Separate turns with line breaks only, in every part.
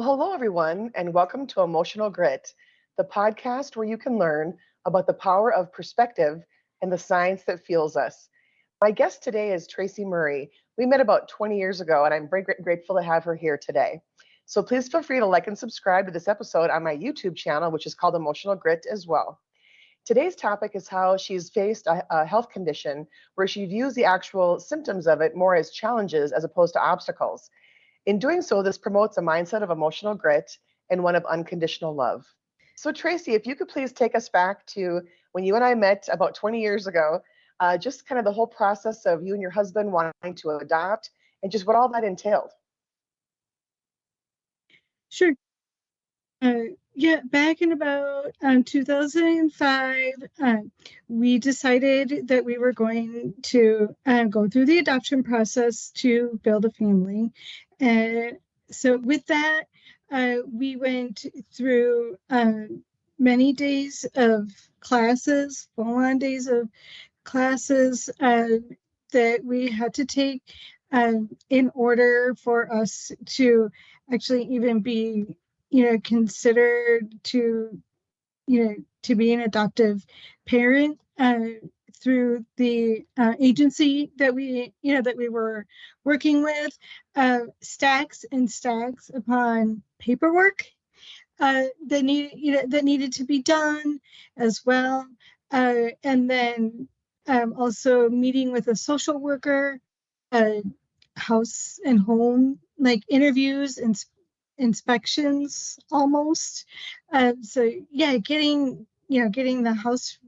Hello everyone, and welcome to Emotional Grit, the podcast where you can learn about the power of perspective and the science that fuels us. My guest today is Tracy Murray. We met about 20 years ago, and I'm very grateful to have her here today. So please feel free to like and subscribe to this episode on my YouTube channel, which is called Emotional Grit as well. Today's topic is how she's faced a health condition where she views the actual symptoms of it more as challenges as opposed to obstacles. In doing so, this promotes a mindset of emotional grit and one of unconditional love. So, Tracy, if you could please take us back to when you and I met about 20 years ago, just kind of the whole process of you and your husband wanting to adopt and just what all that entailed.
Sure. Back in about 2005, we decided that we were going to go through the adoption process to build a family. And so with that, we went through many days of classes, full-on days of classes that we had to take in order for us to actually even be considered to be an adoptive parent through the agency that we were working with. Stacks and stacks upon paperwork that needed to be done as well, and then also meeting with a social worker, house and home interviews and inspections almost. Getting the house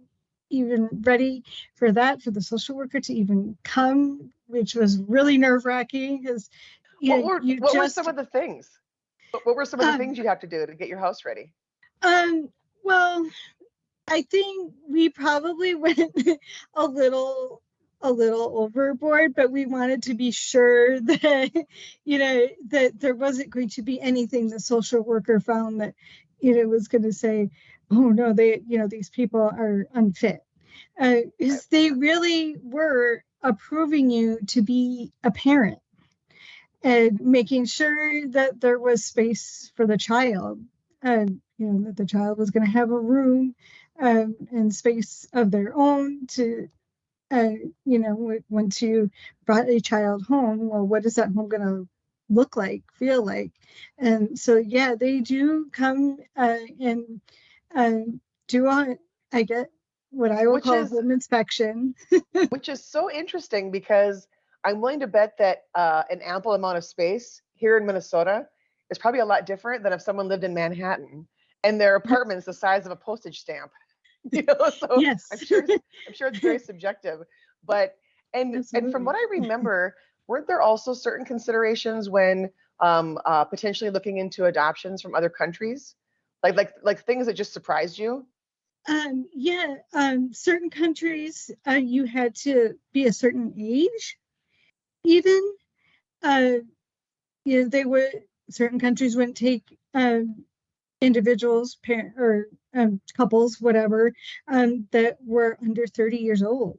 even ready for the social worker to even come, which was really nerve-wracking because
What were some of the things? What were some of the things you have to do to get your house ready?
Well, I think we probably went a little overboard, but we wanted to be sure that that there wasn't going to be anything the social worker found that was going to say, oh no, these people are unfit, because they really were approving you to be a parent and making sure that there was space for the child, and that the child was going to have a room and space of their own to once you brought a child home, well, what is that home going to look like, feel like? And so, they do come and do I get what I will call a home inspection.
Which is so interesting because I'm willing to bet that an ample amount of space here in Minnesota is probably a lot different than if someone lived in Manhattan and their apartment's the size of a postage stamp. So
yes.
I'm sure it's very subjective, but and from what I remember, weren't there also certain considerations when potentially looking into adoptions from other countries, like things that just surprised you?
Certain countries you had to be a certain age, even. They would certain countries wouldn't take individuals, or couples, whatever, that were under 30 years old.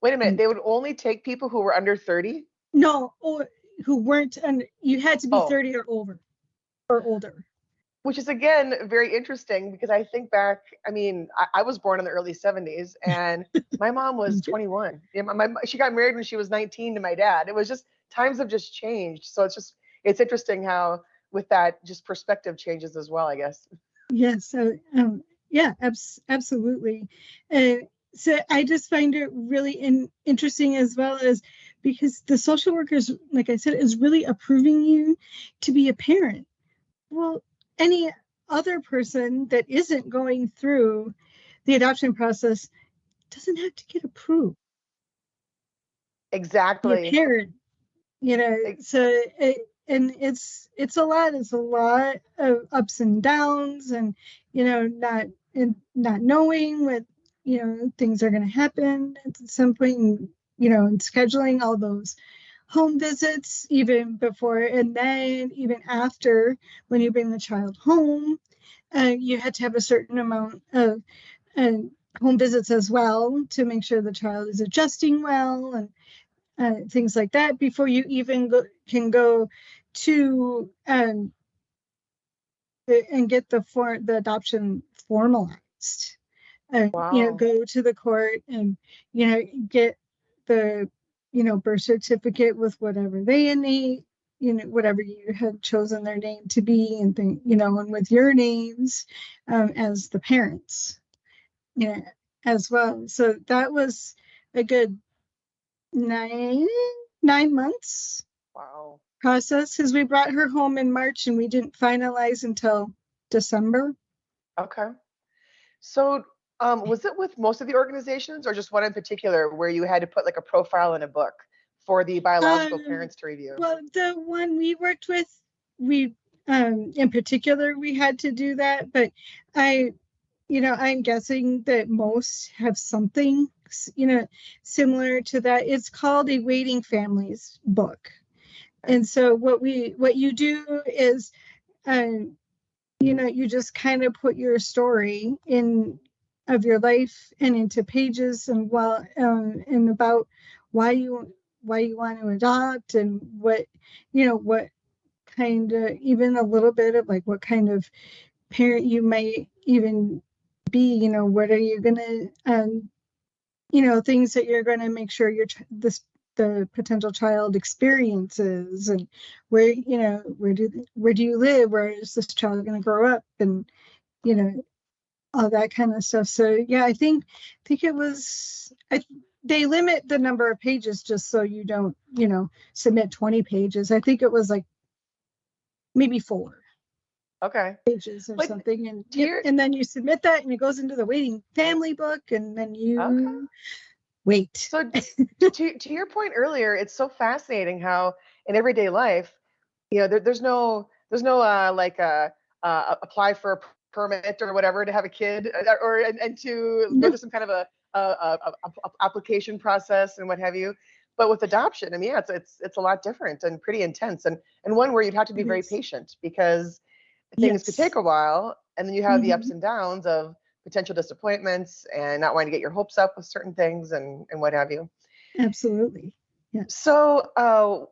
Wait a minute, they would only take people who were under 30?
No, or who weren't, and you had to be 30 or over or older.
Which is, again, very interesting because I think back, I mean, I was born in the early 70s and my mom was 21. She got married when she was 19 to my dad. It was just, times have just changed. So it's interesting how with that just perspective changes as well, I guess.
Yes. Absolutely. So I just find it really interesting, as well as because the social workers, like I said, is really approving you to be a parent. Well, any other person that isn't going through the adoption process doesn't have to get approved.
Exactly.
Be a parent, so it's a lot of ups and downs, and not knowing what things are going to happen at some point, and scheduling all those home visits even before and then even after. When you bring the child home, you had to have a certain amount of home visits as well to make sure the child is adjusting well, and things like that before you even can go to and get the adoption formalized.
Wow.
Go to the court and get the birth certificate with whatever they name, whatever you had chosen their name to be, and and with your names as the parents, you know, as well. So that was a good nine 9 months
Wow.
process, because we brought her home in March and we didn't finalize until December.
Okay. So, was it with most of the organizations or just one in particular where you had to put like a profile in a book for the biological
Um,
parents to review?
well, the one we worked with, we in particular, we had to do that, but I, I'm guessing that most have something, similar to that. It's called a Waiting Families book.
Okay.
And so what you do is, um, you just kind of put your story in of your life and into pages, and about why you want to adopt, and what kind of, even a little bit of like what kind of parent you might even be. What are you gonna things that you're going to make sure the potential child experiences, and where do you live, where is this child going to grow up, and you know all that kind of stuff. So yeah, I think it was they limit the number of pages just so you don't submit 20 pages. I think it was like maybe
Okay.4
pages or
But
something, and
to your
and then you submit that and it goes into the waiting family book, and then
okay.
you wait.
So to your point earlier, it's so fascinating how in everyday life, there's no like apply for a permit or whatever to have a kid or and to go
No.
through some kind of a application process and what have you. But with adoption, I mean, yeah, it's a lot different and pretty intense, and one where you'd have to be
It
very
is.
patient because things could take
Yes.
a while, and then you have the ups
Hmm.
and downs of potential disappointments and not wanting to get your hopes up with certain things and what have you.
Absolutely. Yes.
So,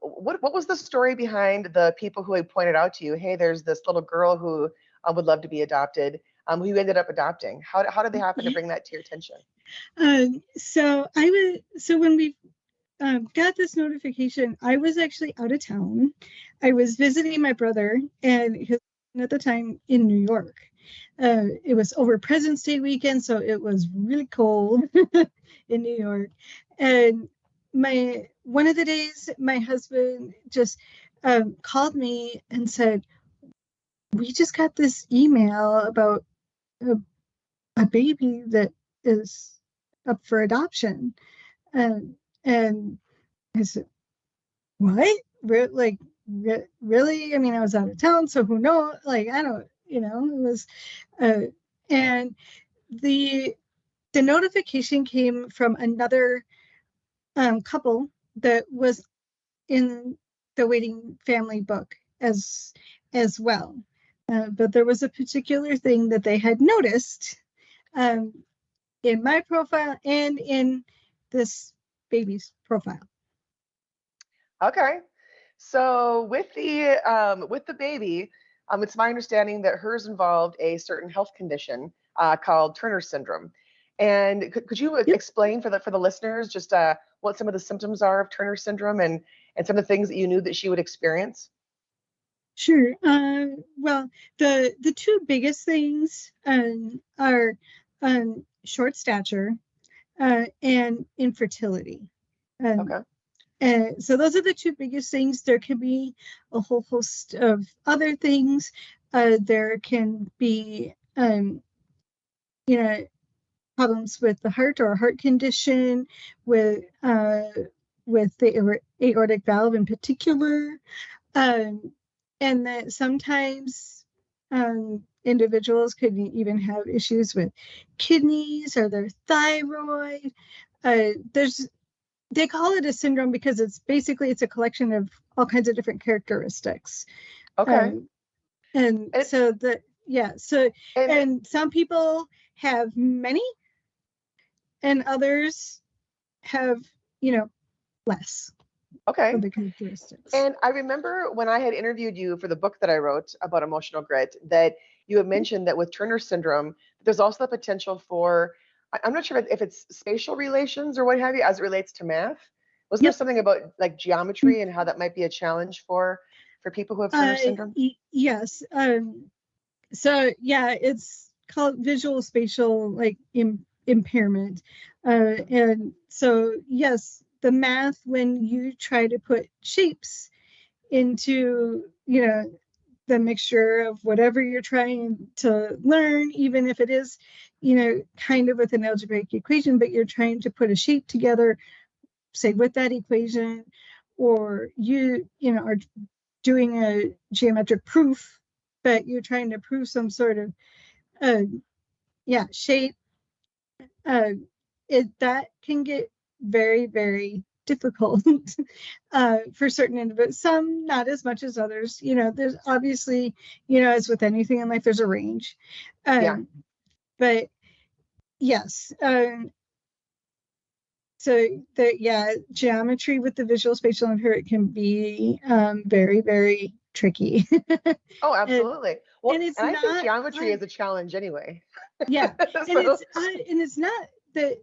what was the story behind the people who had pointed out to you, hey, there's this little girl who would love to be adopted, who you ended up adopting? How did they happen to
Yeah.
bring that to your attention?
So when we got this notification, I was actually out of town. I was visiting my brother and his at the time in New York. It was over President's Day weekend, so it was really cold in New York. And my one of the days, my husband just called me and said, "We just got this email about a, a baby that is up for adoption." And I said, "What? Really?" I mean, I was out of town, so who knows? Like, I don't, it was, uh, and the the notification came from another couple that was in the waiting family book as well. But there was a particular thing that they had noticed um, in my profile and in this baby's profile.
Okay. So with the baby, it's my understanding that hers involved a certain health condition called Turner syndrome. And could you
Yep,
explain for the listeners just what some of the symptoms are of Turner syndrome and some of the things that you knew that she would experience?
sure. Well, the two biggest things are short stature and infertility. Um,
Okay.
so those are the two biggest things. There can be a whole host of other things. There can be, you know, problems with the heart or a heart condition, with the aortic valve in particular, um, and that sometimes individuals could even have issues with kidneys or their thyroid. There's They call it a syndrome because it's a collection of all kinds of different characteristics.
Okay.
Um, and
And
so that yeah, so
and
and some people have many, and others have, less.
Okay.
of the characteristics.
And I remember when I had interviewed you for the book that I wrote about emotional grit, that you had mentioned that with Turner syndrome, there's also the potential for, I'm not sure if it's spatial relations or what have you as it relates to math. Wasn't there
Yep.
something about like geometry and how that might be a challenge for people who have Turner syndrome?
Yes. So yeah, it's called visual spatial like impairment. And so yes, the math, when you try to put shapes into, the mixture of whatever you're trying to learn, even if it is, kind of with an algebraic equation, but you're trying to put a shape together, say with that equation, or are doing a geometric proof, but you're trying to prove some sort of uh, shape. uh, that can get very, very difficult for certain individuals. Some not as much as others. There's obviously, as with anything in life, there's a range.
Yeah.
But yes, so geometry with the visual spatial impairment can be very, very tricky.
Oh,
and,
absolutely. Well,
and it's
and I think
not
geometry is a challenge anyway.
yeah
So,
and it's not that,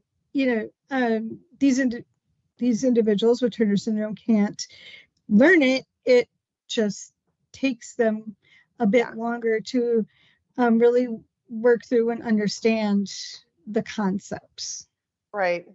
these individuals with Turner syndrome can't learn it. It just takes them a bit
yeah,
longer to really work through and understand the concepts.
right.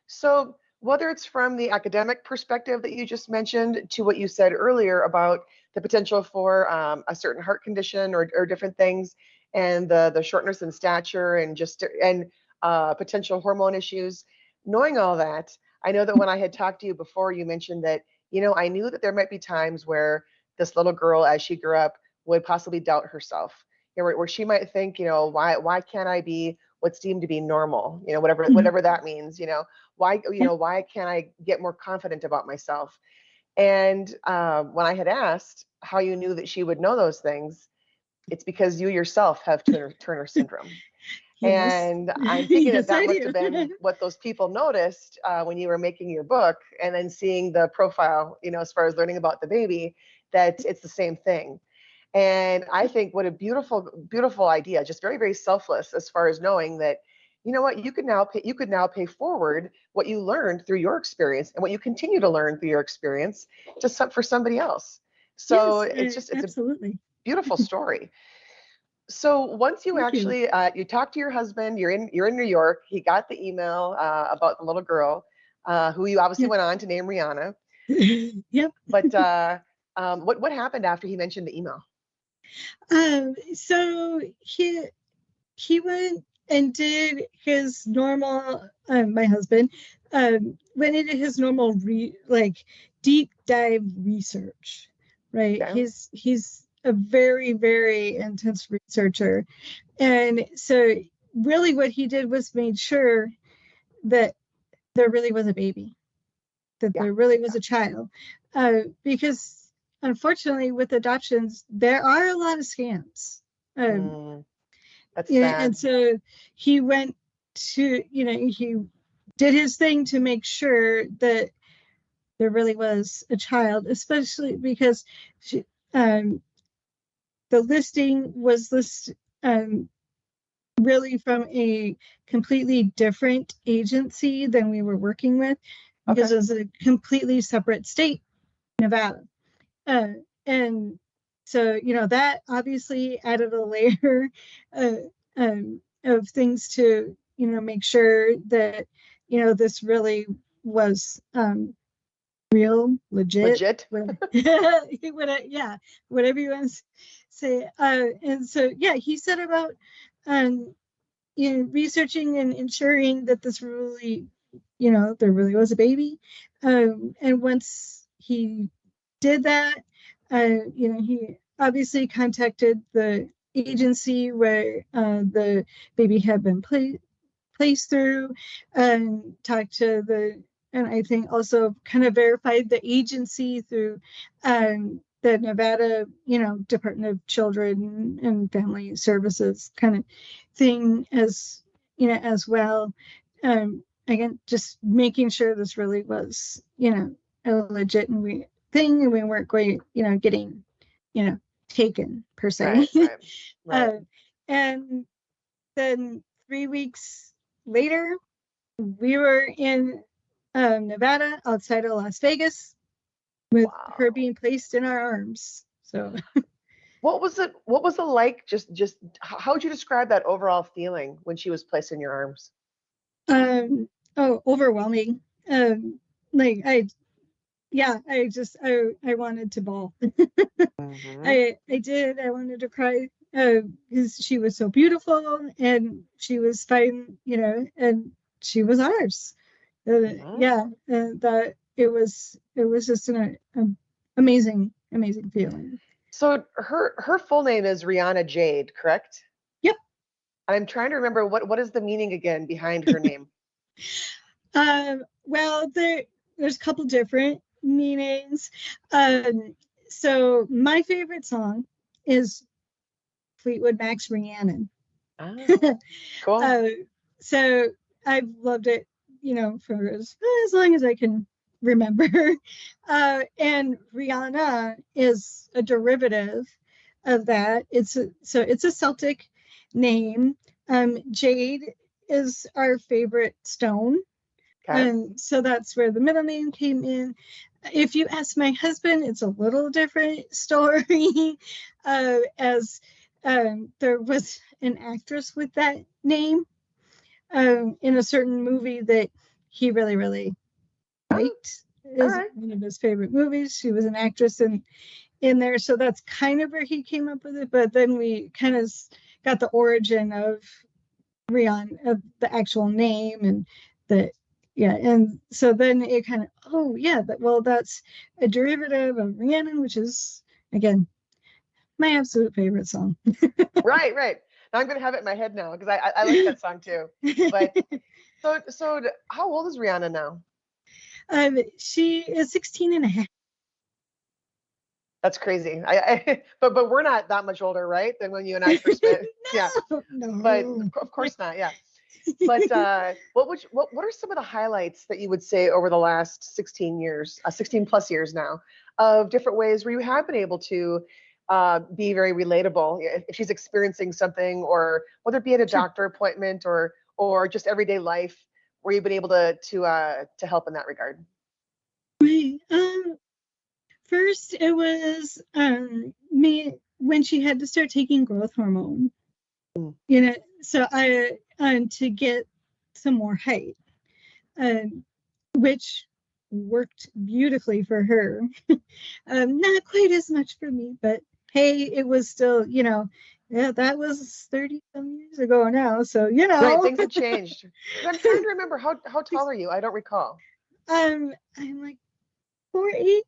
So, whether it's from the academic perspective that you just mentioned to what you said earlier about the potential for a certain heart condition or different things, and the shortness in stature and just and potential hormone issues, knowing all that, I know that when I had talked to you before, you mentioned that I knew that there might be times where this little girl, as she grew up, would possibly doubt herself, where she might think, why can't I be what's deemed to be normal, whatever
Mhm.
whatever that means, why can't I get more confident about myself? And when I had asked how you knew that she would know those things, it's because you yourself have Turner syndrome.
Yes.
And I'm thinking that
Yes,
that
I
must have
do.
been what those people noticed when you were making your book, and then seeing the profile, as far as learning about the baby, that it's the same thing. And I think what a beautiful, beautiful idea, just very, very selfless as far as knowing that, what, you could now pay forward what you learned through your experience and what you continue to learn through your experience for somebody else. So
Yes,
it's a
absolutely.
beautiful story. So once you
Thank you.
actually you talk to your husband, you're in New York. He got the email about the little girl, who you obviously
Yeah.
went on to name Rihanna.
Yep.
But what happened after he mentioned the email?
So he went and did his normal. My husband went into his normal like deep dive research. Right.
Okay.
He's a very, very intense researcher, and so really what he did was made sure that there really was a baby, that
Yeah.
there really was a child, because unfortunately with adoptions there are a lot of scams. um,
Mm, that's
and
sad.
so he went to, he did his thing to make sure that there really was a child, especially because she, um, the listing was um, really from a completely different agency than we were working with, because
Okay.
it was a completely separate state, Nevada. Uh, and so, that obviously added a layer uh, of things to, make sure that, this really was real, legit,
Legit.
whatever, yeah, whatever you want to say. And so, yeah, he said about um, researching and ensuring that this really, there really was a baby. And once he did that, he obviously contacted the agency where the baby had been placed through, and talked to and I think also kind of verified the agency through the Nevada, Department of Children and Family Services kind of thing, as well. Again, just making sure this really was, a legitimate thing, and we weren't going, getting, taken per se.
Right, right, right.
uh, and then 3 weeks later, we were in Nevada, outside of Las Vegas, with her
Wow.
being placed in our arms. So,
What was it like? Just how would you describe that overall feeling when she was placed in your arms?
oh, overwhelming. Like I wanted to bawl.
Hmm.
I did. I wanted to cry because she was so beautiful and she was fine, and she was ours.
Hmm.
Yeah, that it was just an amazing feeling.
So her full name is Rihanna Jade, correct?
Yep.
I'm trying to remember what is the meaning again behind her name.
Well, there's a couple different meanings. Um, so my favorite song is Fleetwood Mac's Rhiannon.
Ah, cool.
uh, so I've loved it, for as long as I can remember. And Rihanna is a derivative of that. It's a Celtic name. Jade is our favorite stone,
Okay.
and so that's where the middle name came in. If you ask my husband, it's a little different story, as there was an actress with that name in a certain movie that he really, really
Oh,
liked.
all
Is
right.
one of his favorite movies. She was an actress in there, so that's kind of where he came up with it. But then we kind of got the origin of of the actual name, and the yeah, and so then it kind of, oh yeah, that's a derivative of Rhiannon, which is, again, my absolute favorite song.
Right, right. Now I'm gonna have it in my head now because I like that song too. But how old is Rihanna now?
She is 16 and a half.
That's crazy. But we're not that much older, right? Than when you and I first met. Yeah.
No,
But
no.
of course not. Yeah. But what are some of the highlights that you would say over the last 16 years, 16 plus years now, of different ways where you have been able to be very relatable if she's experiencing something, or whether it be at a
Sure.
doctor appointment or just everyday life, where you've been able to help in that regard.
Right. First, it was me when she had to start taking growth hormone.
Mm.
So I to get some more height, um, which worked beautifully for her. Not quite as much for me, but hey, it was still, yeah, that was 30 some years ago now. So,
Right, things have changed. But I'm trying to remember how tall are you? I don't recall.
I'm like 4'8".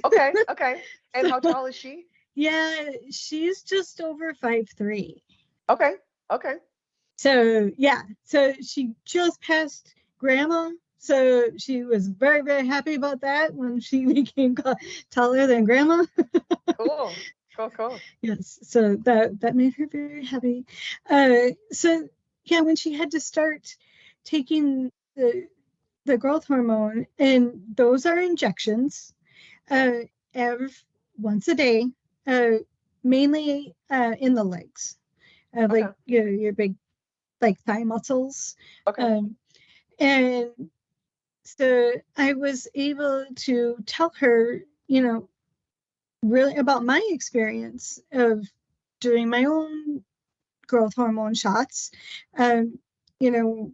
Okay, okay. And
So
how tall is she?
yeah, she's just over 5'3".
Okay, okay.
So yeah, so she just passed grandma. So she was very, very happy about that when she became taller than grandma.
Cool, cool, cool.
Yes, so that made her very happy. So yeah, when she had to start taking the growth hormone, and those are injections, uh, every once a day, uh, mainly in the legs, like
Okay,
your big, like, thigh muscles,
okay.
um, and so I was able to tell her, really about my experience of doing my own growth hormone shots. Um, you know,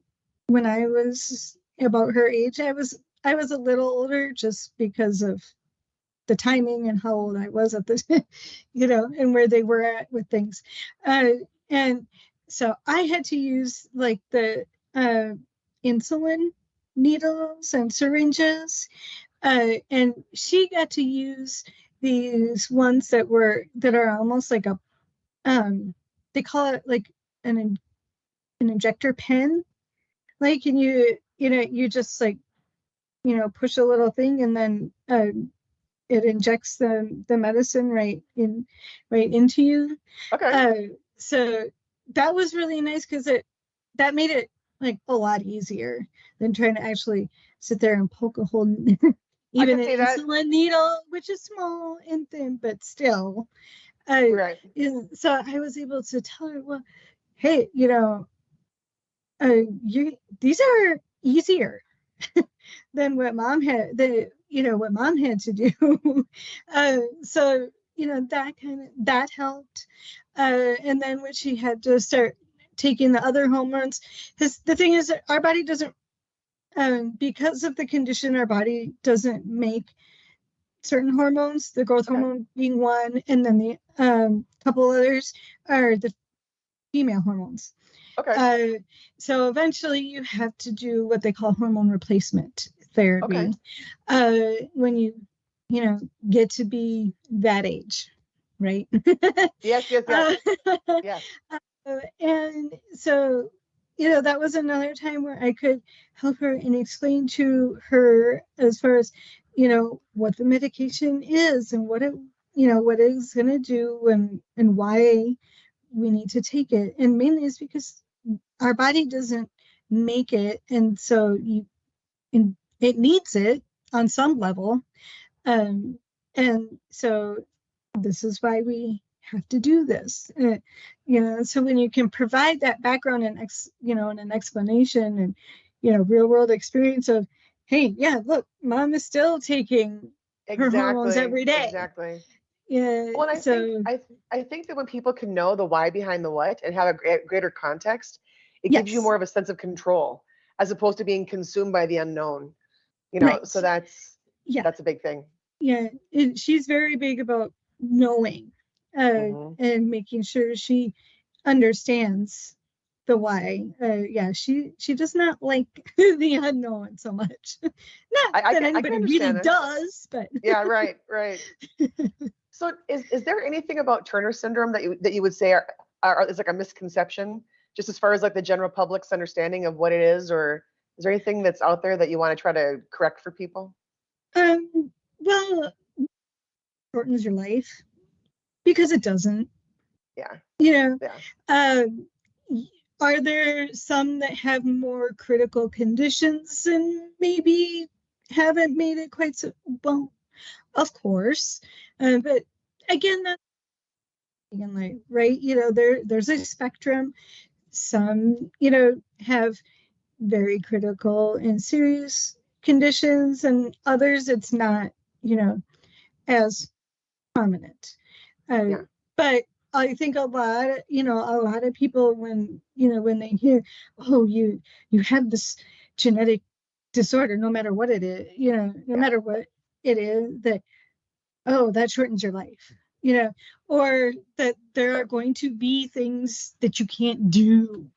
when I was about her age, I was a little older just because of the timing and how old I was at this, and where they were at with things. Uh, and so I had to use like the uh, insulin needles and syringes, and she got to use these ones that are almost like a um, they call it like an injector pen. Like, and you just like, push a little thing, and then it injects the medicine right into you.
Okay.
Uh, so that was really nice because that made it like a lot easier than trying to actually sit there and poke a hole in
I
even
could
an
say that.
insulin needle, which is small and thin, but still.
Right.
So I was able to tell her, well, hey, these are easier than what mom had what mom had to do. So that helped. And then when she had to start taking the other hormones, because the thing is that our body doesn't, because of the condition, our body doesn't make certain hormones, the growth
Okay.
hormone being one, and then the couple others are the female hormones.
Okay.
Uh, so eventually you have to do what they call hormone replacement
Okay.
therapy when you know, get to be that age, right?
Yes, yes, yes.
uh,
Yes.
and so, that was another time where I could help her and explain to her as far as, what the medication is and what it's going to do and why we need to take it. And mainly is because our body doesn't make it. And so it needs it on some level. And so this is why we have to do this. So when you can provide that background and an explanation and, real world experience of, hey, yeah, look, mom is still taking her hormones
Exactly.
every day.
Exactly.
Yeah.
Well, and
So
I think that when people can know the why behind the what and have a greater context, it gives you
yes,
more of a sense of control as opposed to being consumed by the unknown.
right.
So
Yeah.
that's a big thing.
Yeah. She's very big about knowing
Hmm.
and making sure she understands the why. Yeah, she does not like the unknown so much. Not that
I can
anybody really
understand that.
does, but
Yeah, right, right. So is there anything about Turner syndrome that you would say is like a misconception, just as far as like the general public's understanding of what it is, or is there anything that's out there that you want to try to correct for people?
well, shortens your life because it doesn't.
Yeah,
You know,
yeah,
um, are there some that have more critical conditions and maybe haven't made it quite so well? Of course, but again, that's in life, right? There's a spectrum. Some, have very critical and serious conditions, and others it's not, as prominent. Uh,
yeah.
but I think a lot of people when they hear, oh, you have this genetic disorder, no matter what it is, no
Yeah.
matter what it is, that oh, that shortens your life, or that there are
Okay.
going to be things that you can't do.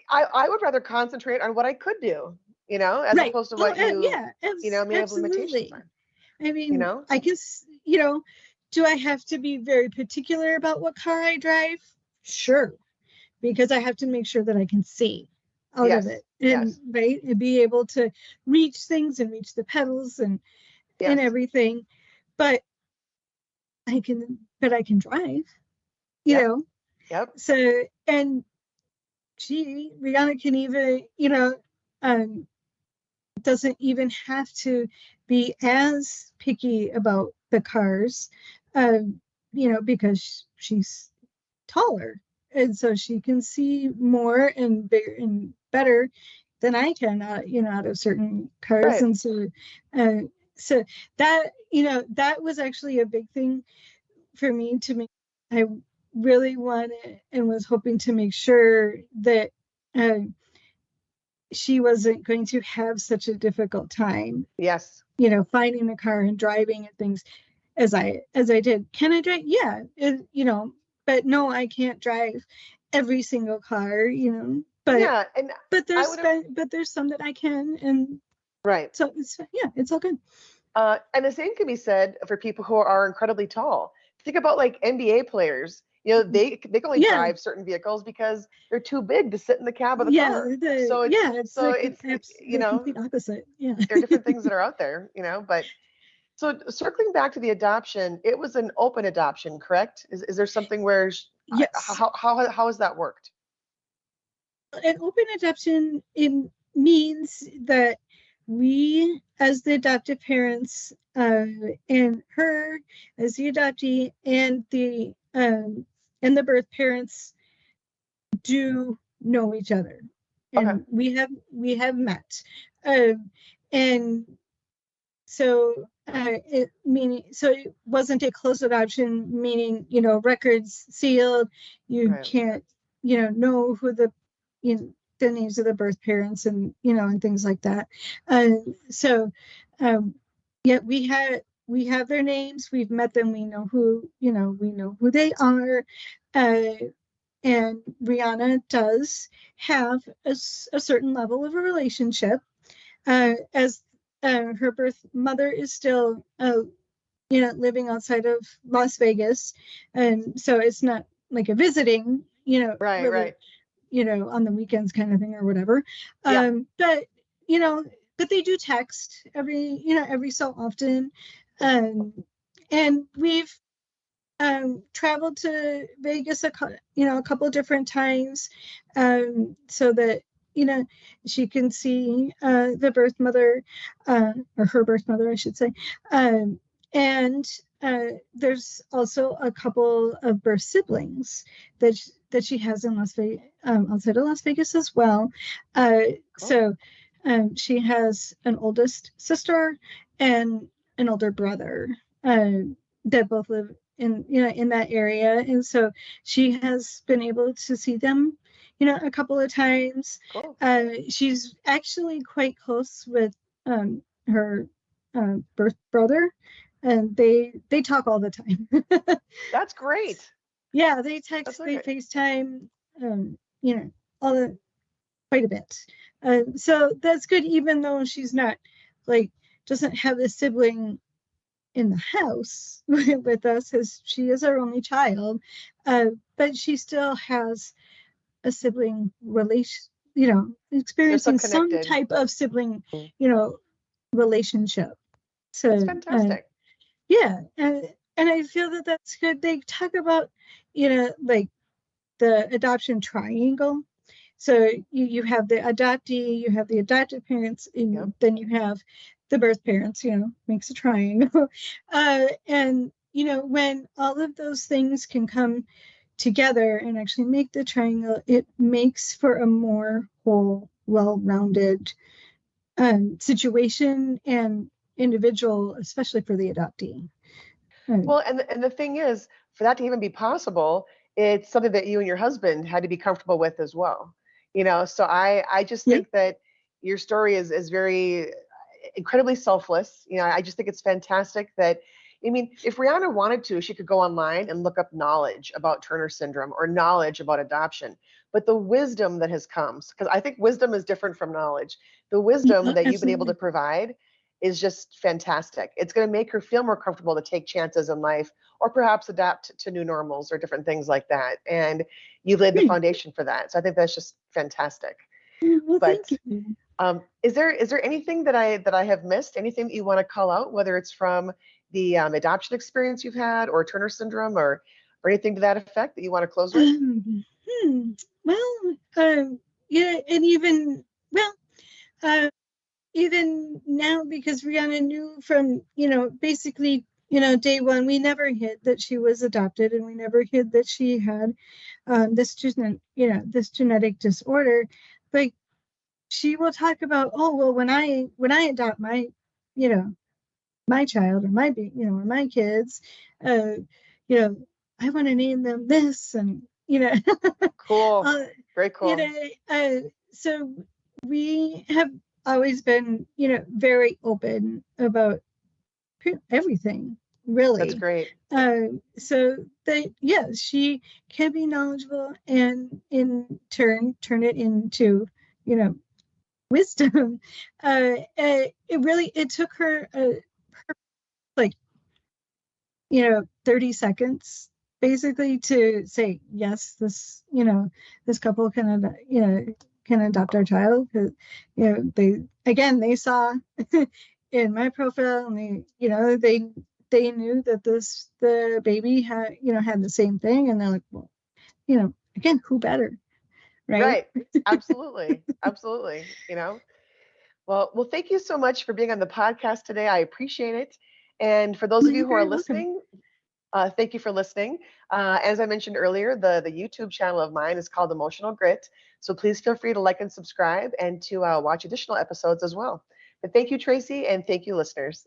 I would rather concentrate on what I could do, as
Right.
opposed to
Oh,
what you,
yeah,
may have limitations
absolutely.
on,
I
you
mean,
know?
I guess, do I have to be very particular about what car I drive? Sure, because I have to make sure that I can see out of
Yes,
it and
yes,
right and be able to reach things and reach the pedals and
yes.
everything. But I can drive, you
Yep,
know.
yep.
So and Rihanna can even, um, doesn't even have to be as picky about the cars, because she's taller. And so she can see more and bigger and better than I can, out of certain cars.
Right.
And uh, so that was actually a big thing for me to make. I really wanted and was hoping to make sure that uh, she wasn't going to have such a difficult time,
Yes.
finding a car and driving and things as I did. Can I drive? Yeah, but no, I can't drive every single car, but
Yeah, and
but
I
there's
would have.
been but there's some that I can, and
Right.
so it's all good.
And the same can be said for people who are incredibly tall. Think about like NBA players. They can only
Yeah,
drive certain vehicles because they're too big to sit in the cab of the
yeah,
car. So it's
it's
so
like
it's
the complete opposite. Yeah.
there are different things that are out there. But so circling back to the adoption, it was an open adoption, correct? Is there something where
Yes,
how has that worked?
an open adoption, it means that we, as the adoptive parents, and her as the adoptee, and the birth parents do know each other,
Okay.
and we have met, and so it wasn't a closed adoption, meaning records sealed. You
Right.
can't know who the names of the birth parents, and things like that. So um yeah, we have their names, we've met them, we know who they are. uh and Rihanna does have a certain level of a relationship, as her birth mother is still living outside of Las Vegas, and so it's not like a visiting,
Right.
really,
Right.
on the weekends kind of thing or whatever.
Yeah.
But you know, but they do text every so often, um, and we've traveled to Vegas a couple different times, so that you know she can see the birth mother, or her birth mother, I should say. um, and there's also a couple of birth siblings that she has in Las Vegas, outside of Las Vegas as well. Uh,
Cool.
so she has an oldest sister and an older brother, uh, that both live in that area, and so she has been able to see them a couple of times.
Cool.
She's actually quite close with her birth brother, and they talk all the time.
That's great.
Yeah, they
That's
text, they
okay.
FaceTime, um you know all the quite a bit. So that's good, even though she's not, like, doesn't have a sibling in the house with us, as she is our only child. uh, but she still has a sibling relation,
They're so
experiencing some
connected.
type of sibling,
Mm.
you know relationship.
That's
So
fantastic.
yeah, and I feel that that's good. They talk about, like, the adoption triangle. So you have the adoptee, you have the adopted parents,
Yep.
and then you have the birth parents, makes a triangle. And when all of those things can come together and actually make the triangle, it makes for a more whole, well-rounded situation and individual, especially for the adoptee. Um,
Well, and the thing is, for that to even be possible, it's something that you and your husband had to be comfortable with as well. So I just
yeah.
think that your story is very incredibly selfless. I just think it's fantastic that, I mean, if Rihanna wanted to, she could go online and look up knowledge about Turner syndrome or knowledge about adoption. But the wisdom that has come, because I think wisdom is different from knowledge, the wisdom
Yeah,
that you've been able to
absolutely.
provide is just fantastic. It's going to make her feel more comfortable to take chances in life or perhaps adapt to new normals or different things like that. And you've laid the
Great.
foundation for that. So I think that's just fantastic.
Well,
But
thank you.
is there anything that I have missed? Anything that you want to call out, whether it's from the adoption experience you've had, or Turner syndrome, or anything to that effect that you want to close with?
Well, yeah, and uh, even now, because Rihanna knew from, basically, day one, we never hid that she was adopted, and we never hid that she had this genetic disorder. But she will talk about, oh, well, when I adopt you know, my child, or or my kids, uh, you know, I want to name them this, and
Cool.
uh,
Very
you
cool.
know, so we have always been, very open about everything,
That's
really.
great.
So that, yes, she can be knowledgeable, and in turn turn it into, you know, wisdom. It took her, like, 30 seconds basically to say, yes, this couple can adopt our child, because they saw in my profile, and they knew that the baby had the same thing, and they're like, well, again, who better, right?
Right. Absolutely. Absolutely. Well, thank you so much for being on the podcast today. I appreciate it. And for those
Well,
of you
you're
who are
very welcome.
listening, thank you for listening. As I mentioned earlier, the YouTube channel of mine is called Emotional Grit. So please feel free to like and subscribe and to watch additional episodes as well. But thank you, Tracy, and thank you, listeners.